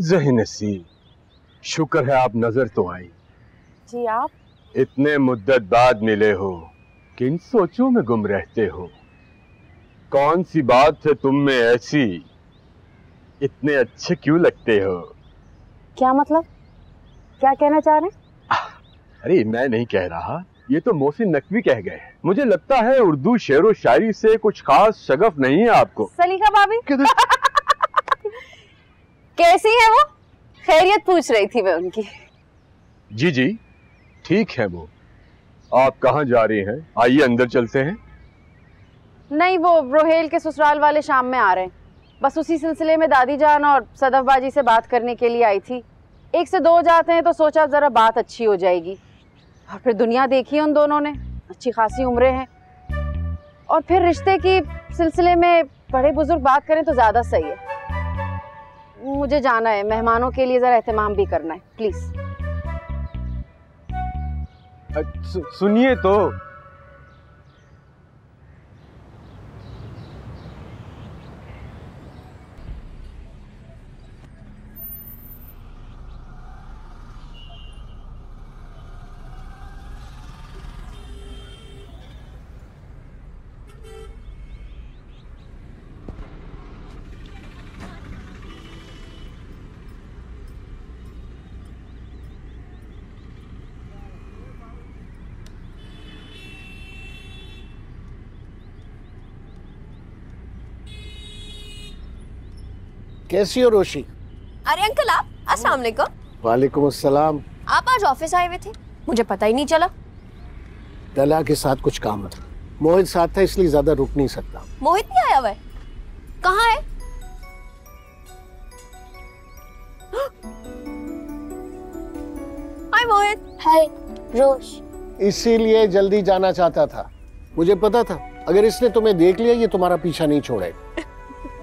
ज़ही-नसीब, शुक्र है आप नजर तो आई। जी आप? इतने मुद्दत बाद मिले हो, किन सोचों में गुम रहते हो? कौन सी बात है तुम में ऐसी, इतने अच्छे क्यों लगते हो? क्या मतलब, क्या कहना चाह रहे हैं? अरे मैं नहीं कह रहा, ये तो मोहसिन नकवी कह गए। मुझे लगता है उर्दू शेर व शायरी से कुछ खास शगफ नहीं है आपको। सलीका भाभी कैसी है वो? खैरियत पूछ रही थी मैं उनकी। जी जी ठीक है वो। आप कहाँ जा रही हैं? आइए अंदर चलते हैं। नहीं, वो रोहेल के ससुराल वाले शाम में आ रहे हैं, बस उसी सिलसिले में दादी जान और सदफ बाजी से बात करने के लिए आई थी। 1 से 2 जाते हैं तो सोचा जरा बात अच्छी हो जाएगी। और फिर दुनिया देखी है उन दोनों ने, अच्छी खासी उम्रें हैं, और फिर रिश्ते की सिलसिले में बड़े बुजुर्ग बात करें तो ज्यादा सही है। मुझे जाना है, मेहमानों के लिए जरा एहतमाम भी करना है, प्लीज। सुनिए तो। कैसी हो रोशी? अरे अंकल आप, अस्सलाम वालेकुम। वालेकुम अस्सलाम। आप आज ऑफिस आए हुए थे, मुझे पता ही नहीं चला। दला के साथ कुछ काम था, मोहित साथ था इसलिए ज्यादा रुक नहीं सकता। मोहित नहीं आया हुआ है? कहाँ है? हाय मोहित। हाय रोश। इसीलिए जल्दी जाना चाहता था, मुझे पता था अगर इसने तुम्हें देख लिया ये तुम्हारा पीछा नहीं छोड़ेगा।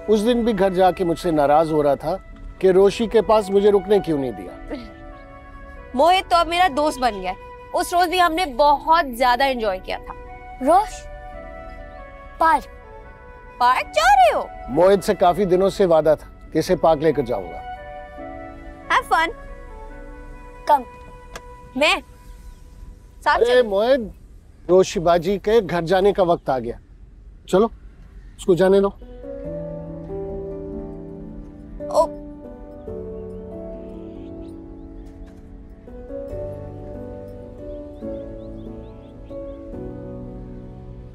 उस दिन भी घर जाके मुझसे नाराज हो रहा था कि रोशी के पास मुझे रुकने क्यों नहीं दिया। मोहित तो अब मेरा दोस्त बन गया है। उस रोज भी हमने बहुत ज्यादा एंजॉय किया था। रोश, पार्क जा रहे हो? मोहित से काफी दिनों से वादा था कि इसे पार्क लेकर जाऊंगा। Have fun. कम। मैं साथ अरे मोहित, रोशी बाजी के घर जाने का वक्त आ गया, चलो उसको जाने दो। ओ,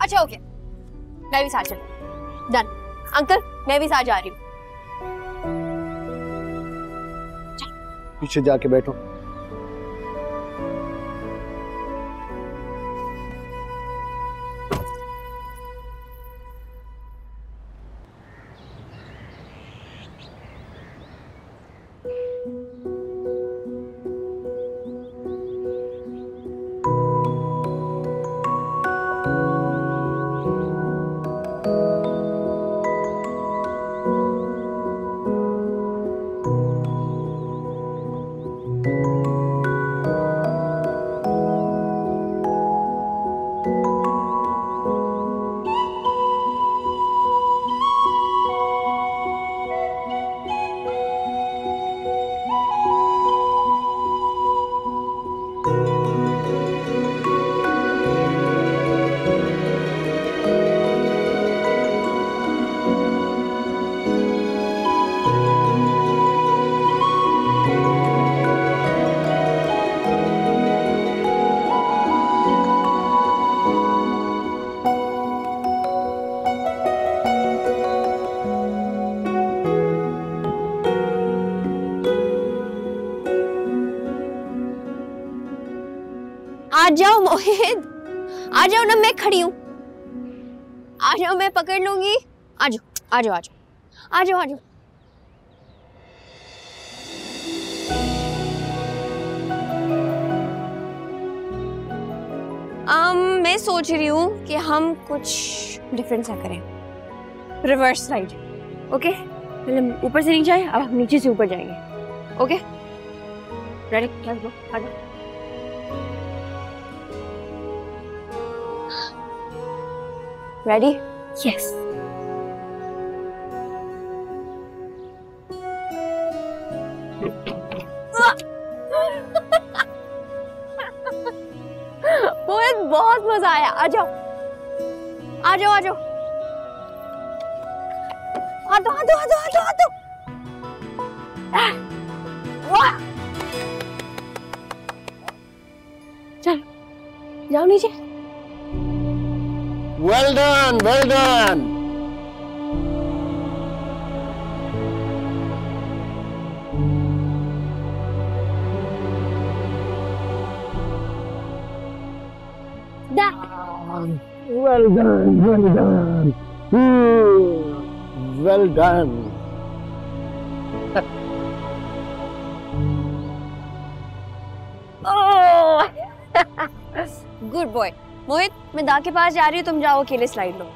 अच्छा ओके, मैं भी साथ चलूं। डन। अंकल मैं भी साथ जा रही हूँ। पीछे जाके बैठो। आ जाओ मोहित, आ जाओ ना, मैं खड़ी हूँ। आ जाओ, मैं पकड़ लूंगी। आ जाओ आ जाओ आ जाओ आ जाओ आ जाओ। मैं सोच रही हूँ कि हम कुछ डिफरेंट सा करें। Reverse ride. ओके, पहले ऊपर से नीचे आए, अब हम नीचे से ऊपर जाएंगे। Okay ready, let's go. आ जाओ। रेडी? यस। आ जाओ आ जाओ आ जाओ आ दो आ दो आ दो आ दो आ दो। वाह चल जाओ नीचे। Well done well done. Well done, well done. Well done. Good boy. Mohit मैं दा के पास जा रही हूँ, तुम जाओ अकेले स्लाइड लो।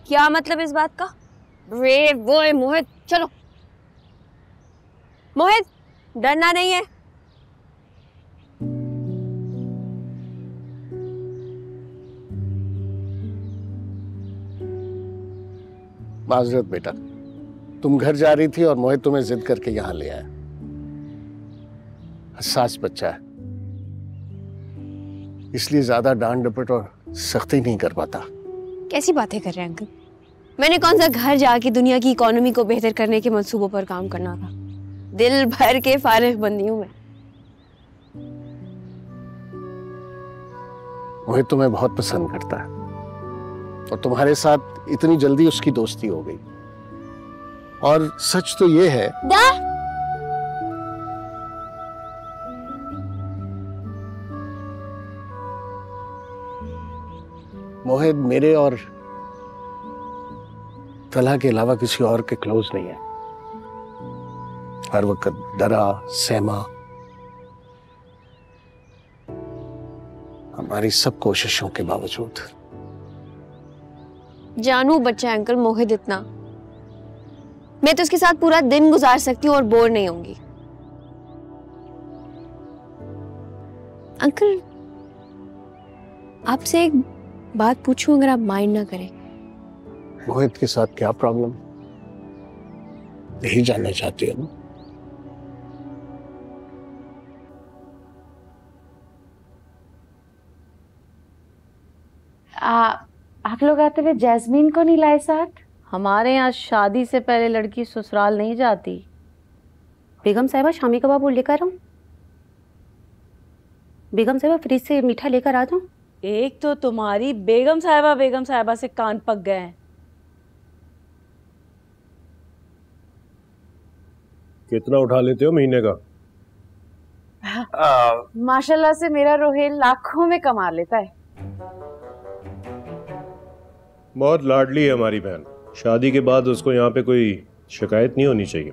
क्या मतलब इस बात का? ब्रेव बॉय मोहित, चलो। मोहित डरना नहीं है। माजरत बेटा, तुम घर जा रही थी और मोहित तुम्हें जिद करके यहाँ ले आया। हसास बच्चा है, इसलिए ज्यादा डांट डपट और सख्ती नहीं कर पाता। कैसी बातें कर रहे हैं अंकल? मैंने कौन सा घर जाके दुनिया की इकोनॉमी को बेहतर करने के मंसूबों पर काम करना था। दिल भर के फारिग बंदी हूं मैं। मोहित तुम्हें बहुत पसंद करता है और तुम्हारे साथ इतनी जल्दी उसकी दोस्ती हो गई। और सच तो ये है मोहित मेरे और तला के अलावा किसी और के क्लोज नहीं है। हर वक्त डरा सहमा हमारी सब कोशिशों के बावजूद। जानू बच्चा अंकल मोहित इतना, मैं तो उसके साथ पूरा दिन गुजार सकती हूँ और बोर नहीं होंगी। अंकल आपसे एक बात पूछूं अगर आप माइंड ना करें? मोहित के साथ क्या प्रॉब्लम, यही जानना चाहती हो ना? आप लोग आते हुए जैस्मीन को नहीं लाए साथ? हमारे यहाँ शादी से पहले लड़की ससुराल नहीं जाती। बेगम साहिबा शामी कबाब लेकर आऊं? बेगम साहिबा फ्रिज से मीठा लेकर आ जाऊं? एक तो तुम्हारी बेगम साहिबा से कान पक गए हैं। कितना उठा लेते हो महीने का? माशाल्लाह से मेरा रोहेल लाखों में कमा लेता है। बहुत लाडली है हमारी बहन। शादी के बाद उसको यहाँ पे कोई शिकायत नहीं होनी चाहिए।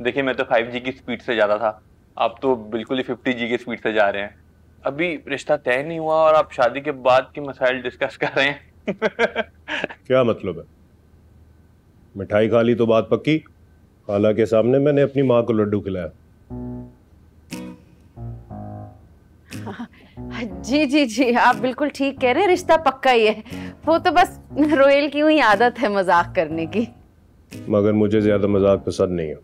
देखिए मैं तो 5G की स्पीड से ज्यादा था, आप तो बिल्कुल ही 50G की स्पीड से जा रहे हैं। अभी रिश्ता तय नहीं हुआ और आप शादी के बाद की मसाइल डिस्कस कर रहे हैं। क्या मतलब है? मिठाई खा ली तो बात पक्की? खाला के सामने मैंने अपनी माँ को लड्डू खिलाया। जी जी जी आप बिल्कुल ठीक कह रहे हैं, रिश्ता पक्का ही है। वो तो बस रोहेल की हुई आदत है मजाक करने की। मगर मुझे ज्यादा मजाक पसंद नहीं है।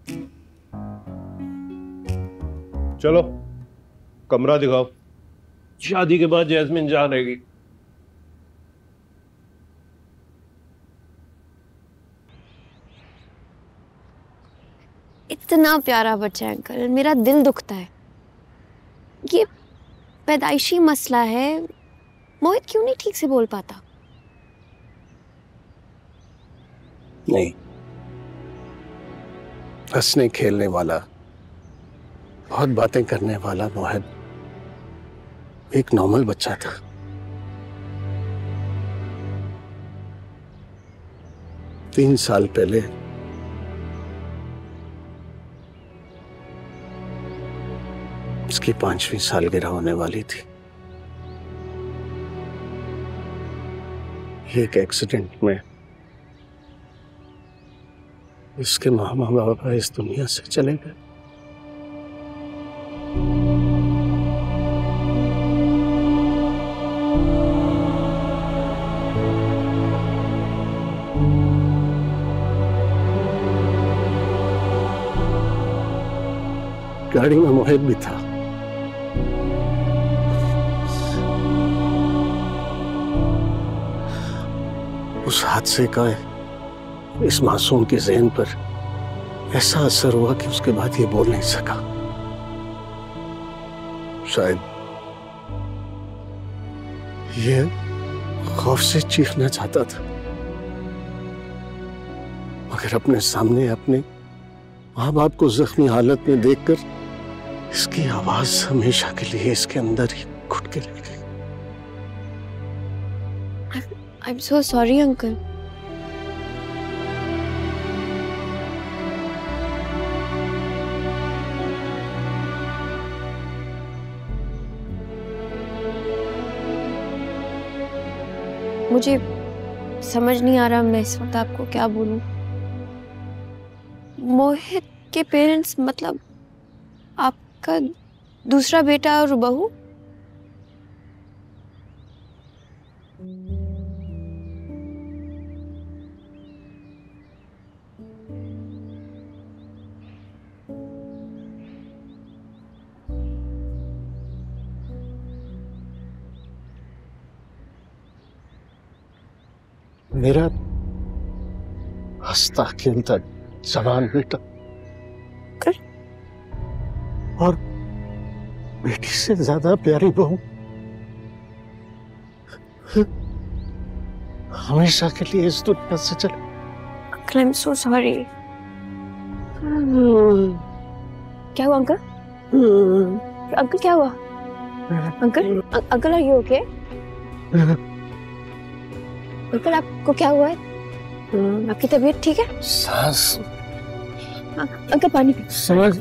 चलो कमरा दिखाओ, शादी के बाद जैस्मिन जहाँ रहेगी। इतना प्यारा बच्चा है अंकल, मेरा दिल दुखता है। ये पैदाइशी मसला है, मोहित क्यों नहीं ठीक से बोल पाता? नहीं, हंसने खेलने वाला, बहुत बातें करने वाला मोहित एक नॉर्मल बच्चा था। तीन साल पहले उसकी 5वीं सालगिरह होने वाली थी। एक एक्सीडेंट में उसके माँ बाबा इस दुनिया से चले गए। गाड़ी में मोहित भी था। उस हादसे का इस मासूम के ज़हन पर ऐसा असर हुआ कि उसके बाद ये बोल नहीं सका। शायद ये खौफ से चीखना चाहता था, मगर अपने सामने अपने माँ बाप को जख्मी हालत में देखकर इसकी आवाज हमेशा के लिए इसके अंदर ही घुट के रह गई। I'm so sorry, uncle. मुझे समझ नहीं आ रहा मैं इस वक्त आपको क्या बोलूं। मोहित के पेरेंट्स मतलब आपका दूसरा बेटा और बहू? मेरा हंसता खेलता जवान बेटा और बेटी से ज्यादा प्यारी बहू हमेशा के लिए इस दुनिया से चले। Uncle, I am so sorry. क्या हुआ अंकल? अंकल क्या हुआ? Uncle, uncle are you okay? Uncle आपको क्या हुआ है? आपकी तबीयत ठीक है? सांस। अंकल पानी पिए। समझ।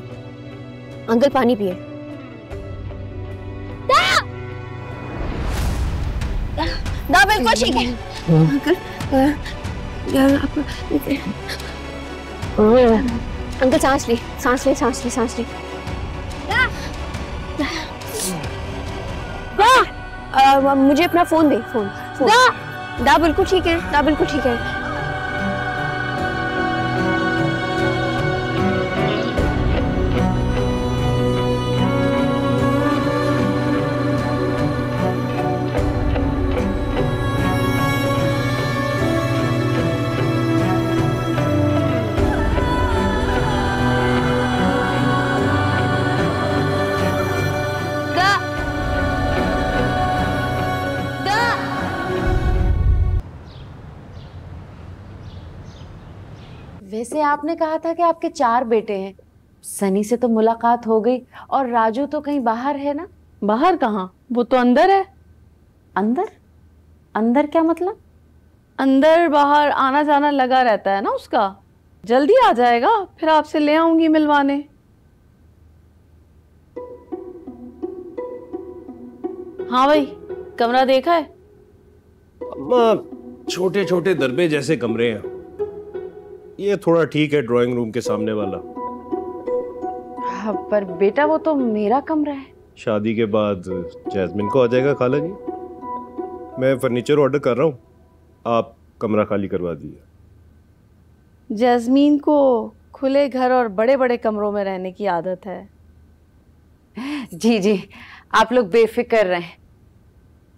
अंकल पानी पिए। ना बिल्कुल ठीक है। अंकल अंकल सांस ले, सांस ले, सांस ले, सांस ले। मुझे अपना फोन दे। फोन दा बिल्कुल ठीक है, दा बिल्कुल ठीक है। वैसे आपने कहा था कि आपके 4 बेटे हैं। सनी से तो मुलाकात हो गई और राजू तो कहीं बाहर है ना? बाहर कहाँ, वो तो अंदर है। अंदर? अंदर क्या मतलब? अंदर बाहर आना जाना लगा रहता है ना उसका। जल्दी आ जाएगा, फिर आपसे ले आऊंगी मिलवाने। हाँ भाई, कमरा देखा है? अम्मा, छोटे छोटे दरबे जैसे कमरे हैं। ये थोड़ा ठीक है, ड्राइंग रूम के सामने वाला। हाँ, पर बेटा वो तो मेरा कमरा है। शादी के बाद जैस्मिन को आ जाएगा खाला जी। मैं फर्नीचर ऑर्डर कर रहा हूँ, आप कमरा खाली करवा दीजिए। जैस्मीन को खुले घर और बड़े बड़े कमरों में रहने की आदत है। जी जी, आप लोग बेफिक्र रहें।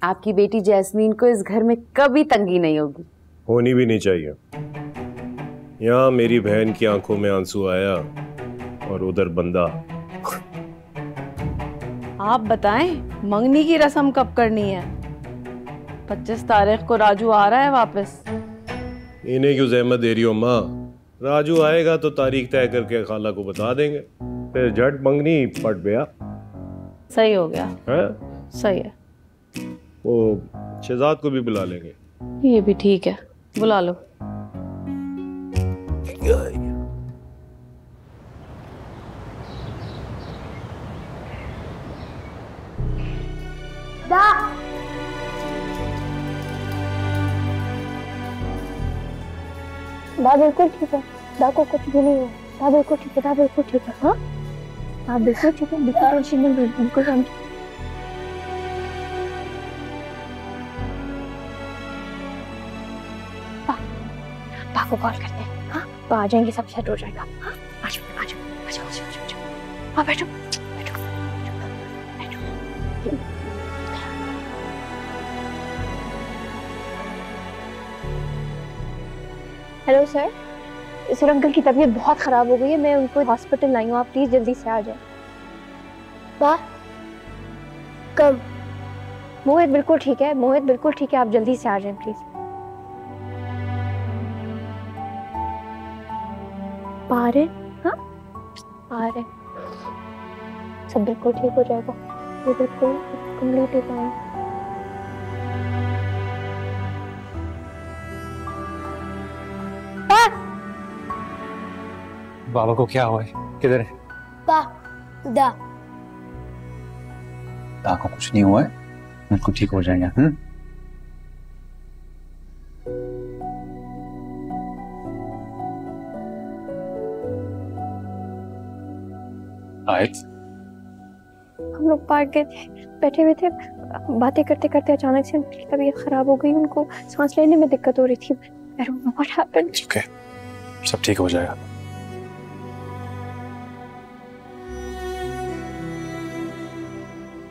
आपकी बेटी जैस्मीन को इस घर में कभी तंगी नहीं होगी। होनी भी नहीं चाहिए। यहाँ मेरी बहन की आंखों में आंसू आया और उधर बंदा। आप बताएं, मंगनी की रस्म कब करनी है? 25 तारीख को राजू आ रहा है वापस। इन्हें क्यों जहमत दे रही हो माँ? राजू आएगा तो तारीख तय करके खाला को बता देंगे, फिर झट मंगनी पट गया। सही हो गया है? सही है। वो शहजाद को भी बुला लेंगे। ये भी ठीक है, बुला लो। दा बिल्कुल ठीक है, दा को कुछ भी नहीं है। दा बिल्कुल ठीक है, दा बिल्कुल ठीक है। हाँ, दा बिल्कुल ठीक है, बिल्कुल हम पा को कॉल करते हैं। हाँ, तो आ जाएंगे, सब सेट हो जाएगा। हाँ, आ जाओ, आ जाओ, आ जाओ, आ जाओ। हाँ, बैठो, बैठो, बैठो। Hello sir. सर अंकल की तबीयत बहुत खराब हो गई है, मैं उनको हॉस्पिटल लाई हूँ, आप प्लीज जल्दी से आ जाए। वाह कब? मोहित बिल्कुल ठीक है, मोहित बिल्कुल ठीक है, आप जल्दी से आ जाएं प्लीज। आ रहे? हाँ आ रहे, सब बिल्कुल ठीक हो जाएगा, ये बिल्कुल कंप्लीट हो जाएगा। बाबा को क्या हुआ है? किधर है? दा को कुछ नहीं हुआ है, बिल्कुल ठीक हो जाएगा। आयत, हम लोग पार्क गए थे, बैठे हुए थे, बातें करते करते अचानक से उनकी तबीयत खराब हो गई, उनको सांस लेने में दिक्कत हो रही थी। I don't know what happened. Okay, सब ठीक हो जाएगा।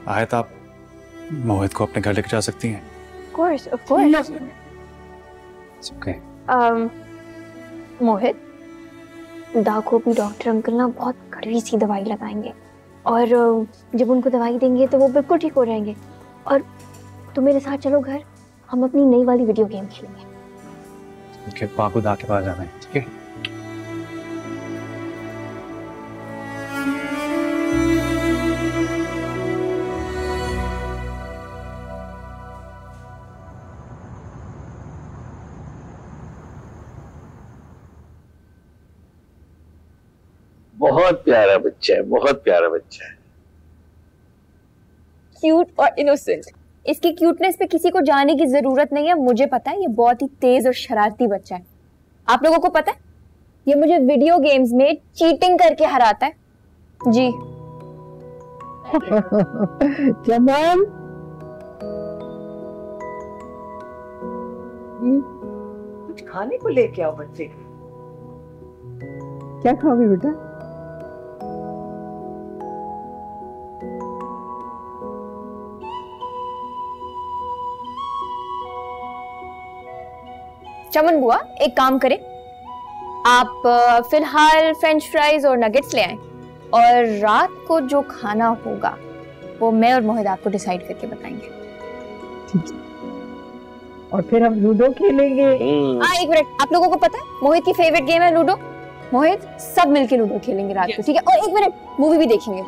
आयत, आप मोहित को अपने घर लेकर जा सकती हैं। Of course, of course. It's okay. मोहित, दा को भी डॉक्टर अंकल ना बहुत कड़वी सी दवाई लगाएंगे और जब उनको दवाई देंगे तो वो बिल्कुल ठीक हो जाएंगे। और तुम मेरे साथ चलो घर, हम अपनी नई वाली वीडियो गेम खेलेंगे। ओके, पापा दा के पास जाना है, ठीक है? बहुत प्यारा बच्चा है, बहुत प्यारा बच्चा है। क्यूट और इनोसेंट, इसकी क्यूटनेस पे किसी को जाने की जरूरत नहीं है। मुझे पता है ये बहुत ही तेज और शरारती बच्चा है। आप लोगों को पता है ये मुझे वीडियो गेम्स में चीटिंग करके हराता है जी। चमन, कुछ खाने को लेके आओ बच्चे। क्या खाओगे बेटा? चमन बुआ, एक काम करें, आप फिलहाल फ्रेंच फ्राइज और नगेट्स ले आएं और रात को जो खाना होगा वो मैं और मोहित आपको डिसाइड करके बताएंगे। ठीक है, और फिर हम लूडो खेलेंगे। एक मिनट, आप लोगों को पता है मोहित की फेवरेट गेम है लूडो। मोहित, सब मिलके लूडो खेलेंगे रात को, ठीक है? और एक मिनट, मूवी भी देखेंगे।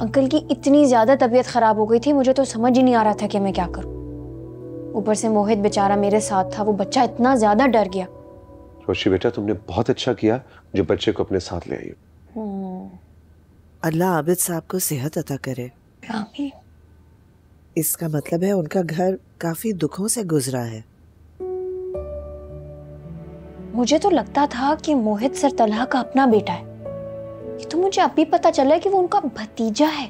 अंकल की इतनी ज्यादा तबीयत खराब हो गई थी, मुझे तो समझ ही नहीं आ रहा था कि मैं क्या करूं। ऊपर से मोहित बेचारा मेरे साथ था, वो बच्चा इतना ज्यादा डर गया। रोशी बेटा, तुमने बहुत अच्छा किया जो बच्चे को अपने साथ ले आई। अल्लाह आबिद साहब को सेहत अता करे। आमीन। इसका मतलब है उनका घर काफी दुखों से गुजरा है। मुझे तो लगता था कि मोहित सर तलहा का अपना बेटा है, ये तो मुझे अभी पता चला कि वो उनका भतीजा है।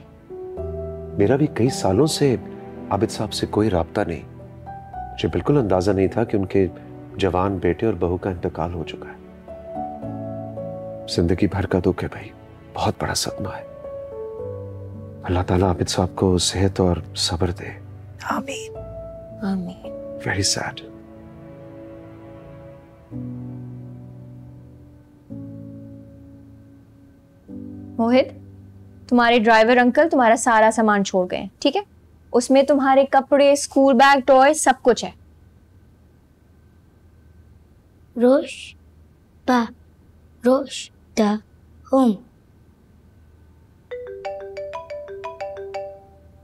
मेरा भी कई सालों से आबिद साहब से कोई राब्ता नहीं, मुझे बिल्कुल अंदाजा नहीं था कि उनके जवान बेटे और बहू का इंतकाल हो चुका है। जिंदगी भर का दुख है भाई, बहुत बड़ा सदमा है। अल्लाह ताला आबिद साहब को सेहत और सब्र दे। आमीन आमीन। Very sad. मोहित, तुम्हारे ड्राइवर अंकल तुम्हारा सारा सामान छोड़ गए, ठीक है? उसमें तुम्हारे कपड़े, स्कूल बैग, टॉय सब कुछ है। रोश पा रोश दा होम।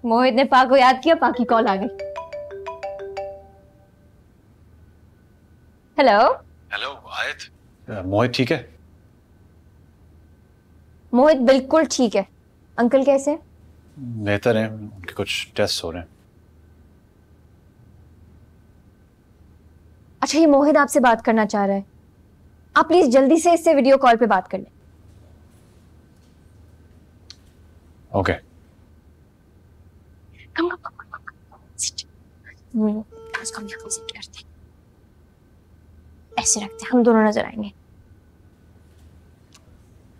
मोहित ने पा को याद किया, पा की कॉल आ गई। हेलो हेलो आयत, मोहित ठीक है? मोहित बिल्कुल ठीक है। अंकल कैसे हैं? बेहतर हैं, उनके कुछ टेस्ट हो रहे हैं। अच्छा, ये मोहित आपसे बात करना चाह रहा है। आप प्लीज जल्दी से इससे वीडियो कॉल पे बात कर लें। ओके। कम कम कम कम कम। उसको हम यहाँ सेट करते हैं, ऐसे रखते हैं, हम दोनों नजर आएंगे।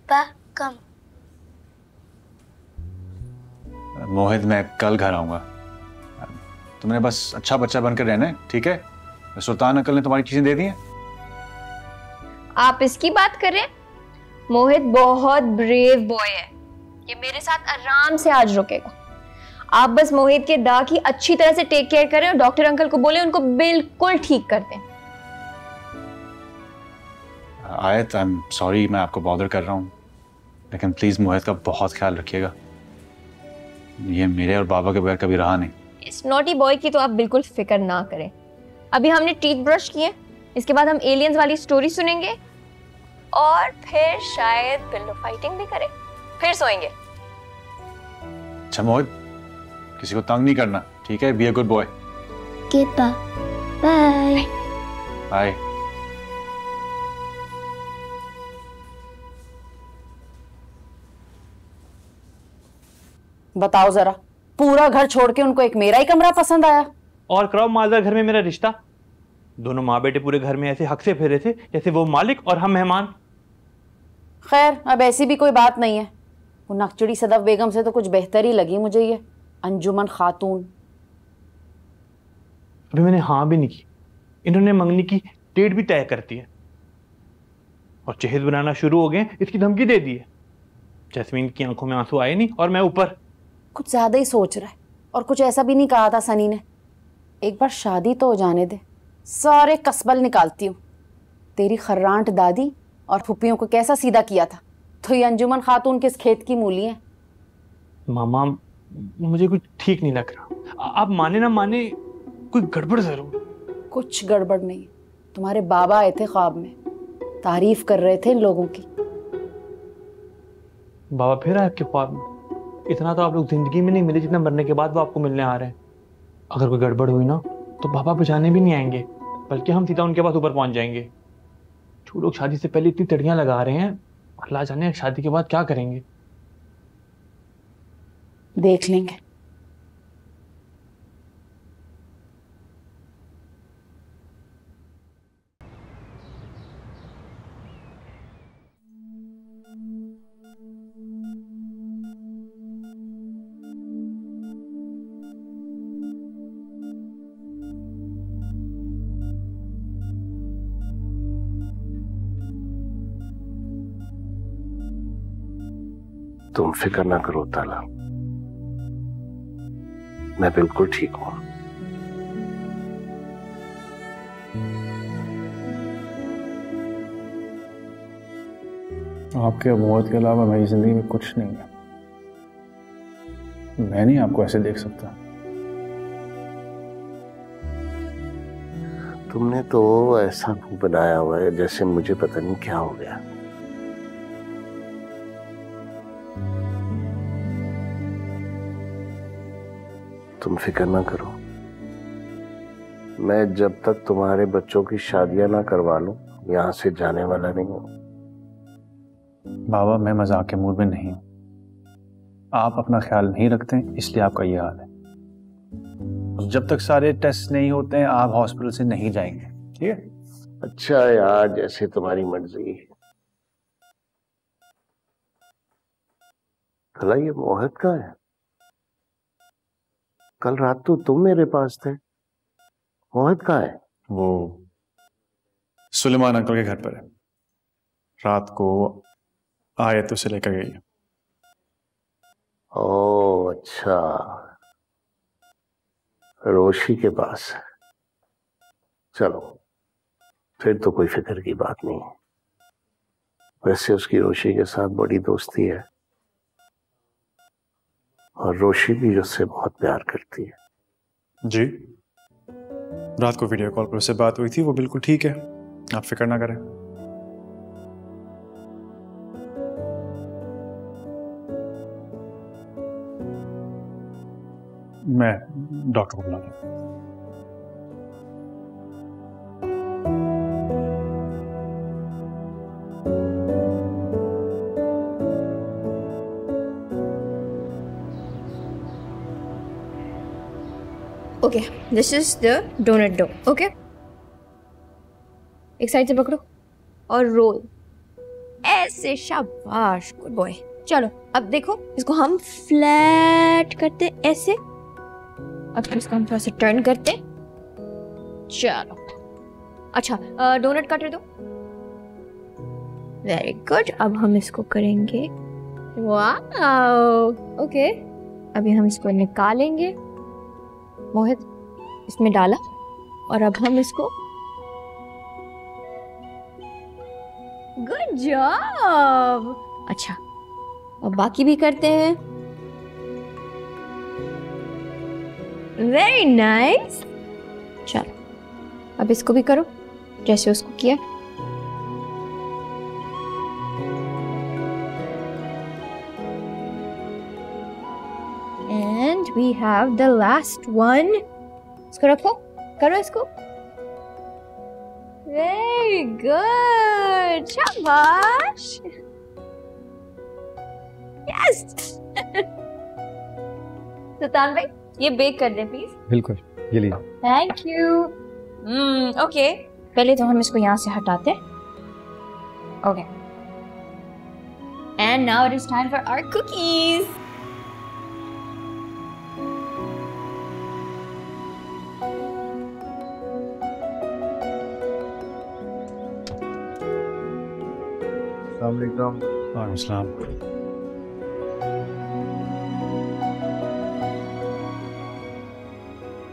पा कम। मोहित, मैं कल घर आऊंगा। तुमने बस अच्छा बच्चा बनकर रहना है, ठीक है? सुल्तान अंकल ने तुम्हारी चीजें दे दी हैं। आप इसकी बात कर रहे हैं? मोहित बहुत ब्रेव बॉय है, ये मेरे साथ आराम से आज रुकेगा। आप बस मोहित के दांत की अच्छी तरह से टेक केयर करें और डॉक्टर अंकल को बोले उनको बिल्कुल ठीक कर दें। आयत, आई एम सॉरी मैं आपको बॉदर कर रहा हूँ, लेकिन प्लीज मोहित का बहुत ख्याल रखिएगा। ये मेरे और बाबा के बगैर कभी रहा नहीं। इस नॉटी बॉय की तो आप बिल्कुल फिक्र ना करें। अभी हमने टीथ ब्रश किए, इसके बाद हम एलियंस वाली स्टोरी सुनेंगे और फिर शायद पिल्लो फाइटिंग भी करें, फिर सोएंगे। अच्छा मोहित, किसी को तंग नहीं करना, ठीक है? Be a good boy. Bye bye. बताओ जरा, पूरा घर छोड़ के उनको एक मेरा ही कमरा पसंद आया? और कराओ मालदार घर में मेरा रिश्ता। दोनों माँ बेटे पूरे घर में ऐसे हक से फिरे थे जैसे वो मालिक और हम मेहमान। खैर, अब ऐसी भी कोई बात नहीं है। वो नकचड़ी सदफ बेगम से तो कुछ बेहतर ही लगी मुझे ये अंजुमन खातून। अभी मैंने हाँ भी नहीं की, इन्होंने मंगनी की डेट भी तय करती है और चेहज बनाना शुरू हो गए, इसकी धमकी दे दी है। जैस्मीन की आंखों में आंसू आए नहीं और मैं ऊपर। कुछ ज्यादा ही सोच रहा है, और कुछ ऐसा भी नहीं कहा था सनी ने। एक बार शादी तो हो जाने दे, सारे कसबल निकालती हूँ। तेरी खर्रांट दादी और फुप्पियों को कैसा सीधा किया था, तो ये अंजुमन खातून किस खेत की मूली है? मामा, मुझे कुछ ठीक नहीं लग रहा। आप माने ना माने, कोई गड़बड़ जरूर। कुछ गड़बड़ नहीं। तुम्हारे बाबा आए थे ख्वाब में, तारीफ कर रहे थे इन लोगों की। बाबा फिर आए आपके ख्वाब में? इतना तो आप लोग जिंदगी में नहीं मिले जितना मरने के बाद वो आपको मिलने आ रहे हैं। अगर कोई गड़बड़ हुई ना तो बाबा बचाने भी नहीं आएंगे, बल्कि हम सीधा उनके पास ऊपर पहुंच जाएंगे। जो लोग शादी से पहले इतनी तड़ियां लगा रहे हैं, अल्लाह जाने शादी के बाद क्या करेंगे। देख लेंगे। तुम फिक्र ना करो ताला, मैं बिल्कुल ठीक हूं। आपके मोहब्बत के अलावा मेरी जिंदगी में कुछ नहीं है। मैं नहीं आपको ऐसे देख सकता। तुमने तो ऐसा मुंह बनाया हुआ है जैसे मुझे पता नहीं क्या हो गया। तुम फिक्र ना करो, मैं जब तक तुम्हारे बच्चों की शादियां ना करवा लूं यहां से जाने वाला नहीं हूं। बाबा, मैं मजाक के मूड में नहीं हूं। आप अपना ख्याल नहीं रखते इसलिए आपका ये हाल है। जब तक सारे टेस्ट नहीं होते हैं आप हॉस्पिटल से नहीं जाएंगे, ठीक है? अच्छा यार, जैसे तुम्हारी मर्जी। भला ये मोहित कहाँ है? कल रात तो तुम मेरे पास थे। मोहित कहाँ है? वो सुलेमान अंकल के घर पर है। रात को आए तो उसे लेकर गई है। ओह अच्छा, रोशी के पास। चलो फिर तो कोई फिक्र की बात नहीं। वैसे उसकी रोशी के साथ बड़ी दोस्ती है और रोशी भी उससे बहुत प्यार करती है। जी, रात को वीडियो कॉल पर उससे बात हुई थी, वो बिल्कुल ठीक है, आप फिक्र ना करें। मैं डॉक्टर को बुला रहा हूं। Okay, this is the donut dough. Okay, एक साइड से पकड़ो और रोल ऐसे। शाबाश, गुड बॉय। चलो अब देखो, इसको हम फ्लैट करते ऐसे, अब फिर इसको हम थोड़ा सा टर्न करते। चलो अच्छा, डोनट कटर दो। Very good. अब हम इसको करेंगे, वाओ। ओके, अभी हम इसको निकालेंगे। मोहित इसमें डाला और अब हम इसको, गुड जॉब। अच्छा, अब बाकी भी करते हैं। Very nice. चलो अब इसको भी करो जैसे उसको किया। And we have the last one. इसको रखो, करो इसको। Very good. शाबाश। Yes. सुल्तान भाई, ये बेक कर दें प्लीज। बिल्कुल, ये लीजिए। Thank you. Okay. पहले तो हम इसको यहाँ से हटाते। Okay. And now it is time for our cookies. वालेकुम सलाम।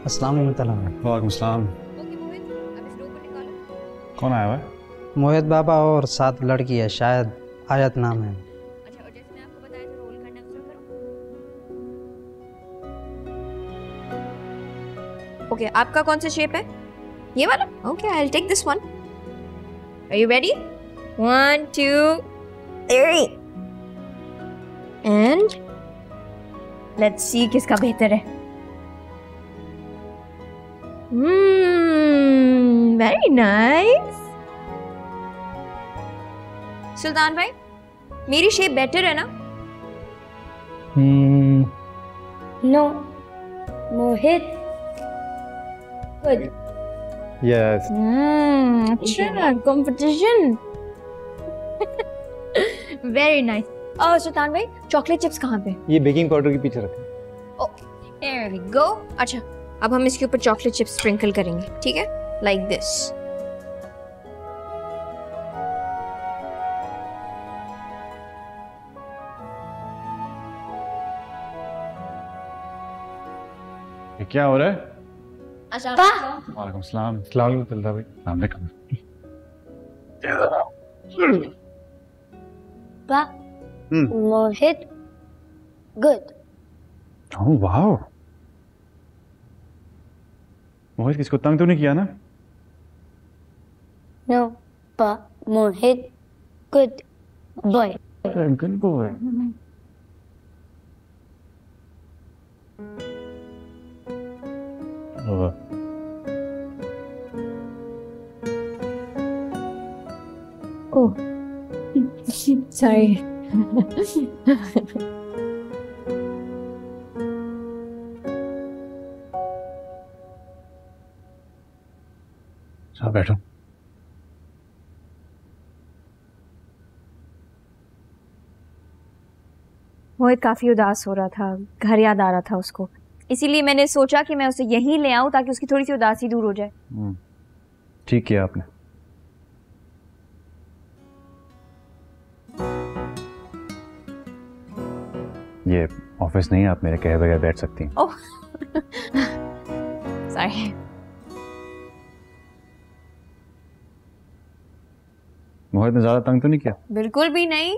अस्सलाम वालेकुम सलाम। कौन आया हुआ है? मोहित बाबा और 7 लड़की है, शायद आयत नाम है। ओके, आपका कौन सा शेप है? ये वाला? Okay, I will take this one. Are you ready? 1 2 3 and let's see किसका बेहतर है। Very nice. सुल्तान भाई, मेरी शेप बेटर है ना? नो, मोहित गुड। यस। अच्छा, कंपटीशन। Very nice. और सुल्तान भाई, चॉकलेट चिप्स कहाँ पे? ये बेकिंग पाउडर के पीछे रखें। There we go. अच्छा, अब हम इसके ऊपर चॉकलेट चिप्स स्प्रिंकल करेंगे, ठीक है? Like this. ये क्या हो रहा है? वालेकुम सलाम। भाई। मोहित गुड। ओह वाओ, मोहित किसको तंग तो नहीं किया ना? नो पा, Mohit good boy. Good boy. Oh, sorry. हाँ बैठो। मोहित काफी उदास हो रहा था, घर याद आ रहा था उसको, इसीलिए मैंने सोचा कि मैं उसे यहीं ले आऊं ताकि उसकी थोड़ी सी उदासी दूर हो जाए। ठीक किया आपने। ये ऑफिस नहीं है, आप मेरे कहे बगैर बैठ सकती हैं। Oh sorry. मोहित ने ज्यादा तंग तो नहीं किया? बिल्कुल भी नहीं,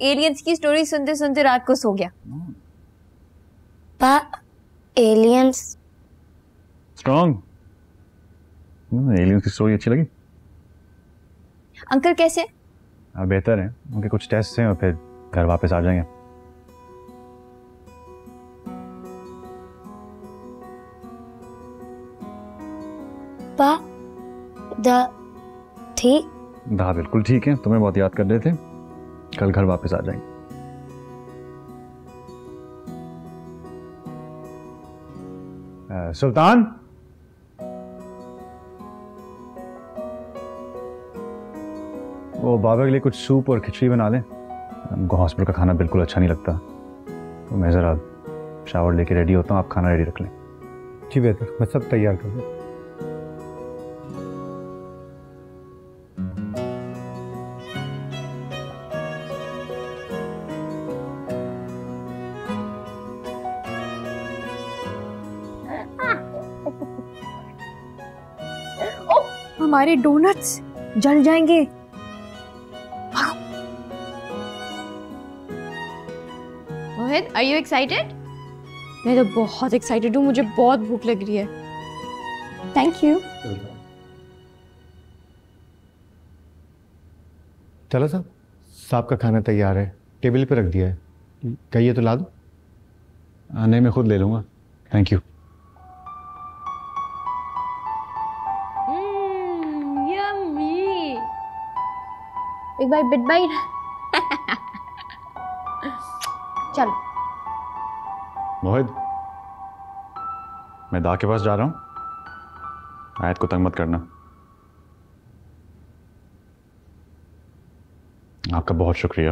एलियंस की स्टोरी सुनते सुनते रात को सो गया। Aliens strong. एलियंस की स्टोरी अच्छी लगी? अंकल कैसे? बेहतर है, उनके कुछ टेस्ट हैं और फिर घर वापस आ जाएंगे। ठीक? दा बिल्कुल ठीक है, तुम्हें बहुत याद कर रहे थे, कल घर वापस आ जाएंगे। सुल्तान, वो बाबा के लिए कुछ सूप और खिचड़ी बना लें, हमको हॉस्पिटल का खाना बिल्कुल अच्छा नहीं लगता। तो मैं ज़रा शावर लेके रेडी होता हूँ, आप खाना रेडी रख लें। जी बेहतर, मैं सब तैयार कर दूँ। हमारे डोनट्स जल जाएंगे। मोहित, आर यू एक्साइटेड? मैं तो बहुत एक्साइटेड हूँ, मुझे बहुत भूख लग रही है। Thank you. चलो साहब का खाना तैयार है, टेबल पे रख दिया है, कहिए तो ला दो। नहीं, मैं खुद ले लूँगा, थैंक यू। एक बार बिट बाइट। चलो मोहित, मैं दा के पास जा रहा हूँ, आयत को तंग मत करना। आपका बहुत शुक्रिया,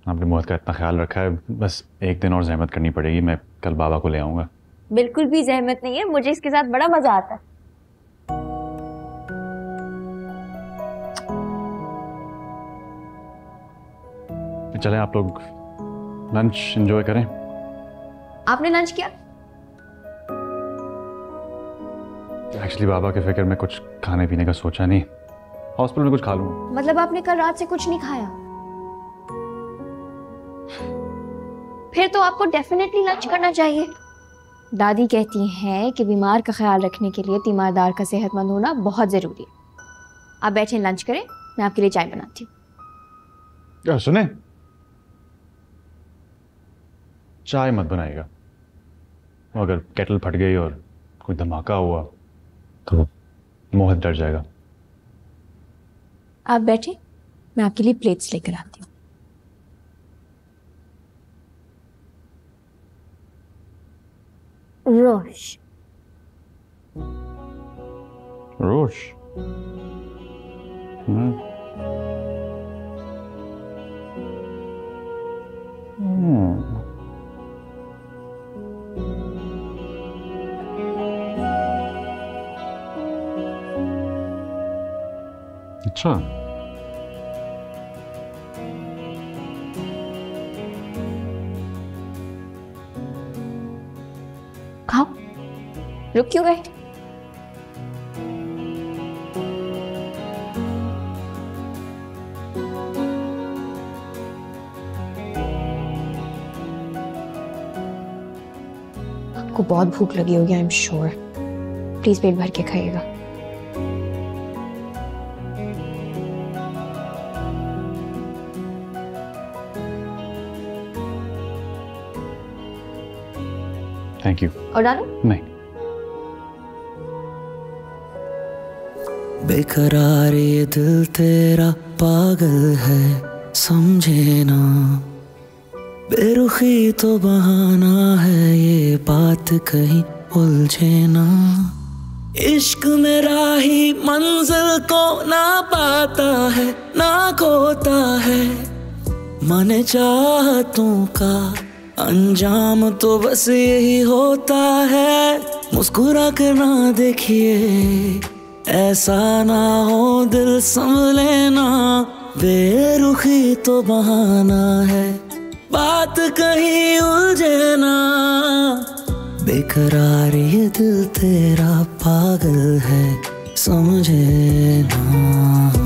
आपने मोहित का इतना ख्याल रखा है। बस एक दिन और जहमत करनी पड़ेगी, मैं कल बाबा को ले आऊँगा। बिल्कुल भी जहमत नहीं है, मुझे इसके साथ बड़ा मजा आता है। चलें, आप लोग लंच एंजॉय करें। आपने लंच किया? एक्चुअली बाबा के फिक्र में कुछ खाने पीने का सोचा नहीं, हॉस्पिटल में कुछ खा लूंगा। मतलब आपने कल रात से कुछ नहीं खाया? फिर तो आपको डेफिनेटली लंच करना चाहिए। दादी कहती हैं कि बीमार का ख्याल रखने के लिए तीमारदार का सेहतमंद होना बहुत जरूरी है। आप बैठे लंच करें, मैं आपके लिए चाय बनाती हूँ। सुने, चाय मत बनाएगा, अगर केटल फट गई और कोई धमाका हुआ तो मोहित डर जाएगा। आप बैठे, मैं आपके लिए प्लेट्स लेकर आती हूँ। रोश रोश। अच्छा, खाओ, रुक क्यों गए? आपको बहुत भूख लगी होगी, आई एम श्योर। प्लीज पेट भर के खाइएगा। Thank you. और डालो? नहीं। बेकरार ये दिल तेरा पागल है, समझे ना, बेरुखी तो बहाना है, ये बात कहीं उलझे ना। इश्क मेरा ही मंजिल को ना पाता है ना खोता है, मन चाहतों का अंजाम तो बस यही होता है। मुस्कुरा कर ना देखिए, ऐसा ना हो दिल संभले ना, बेरुखी तो बहाना है, बात कहीं उलझे ना। बेकरार ये दिल तेरा पागल है, समझे ना।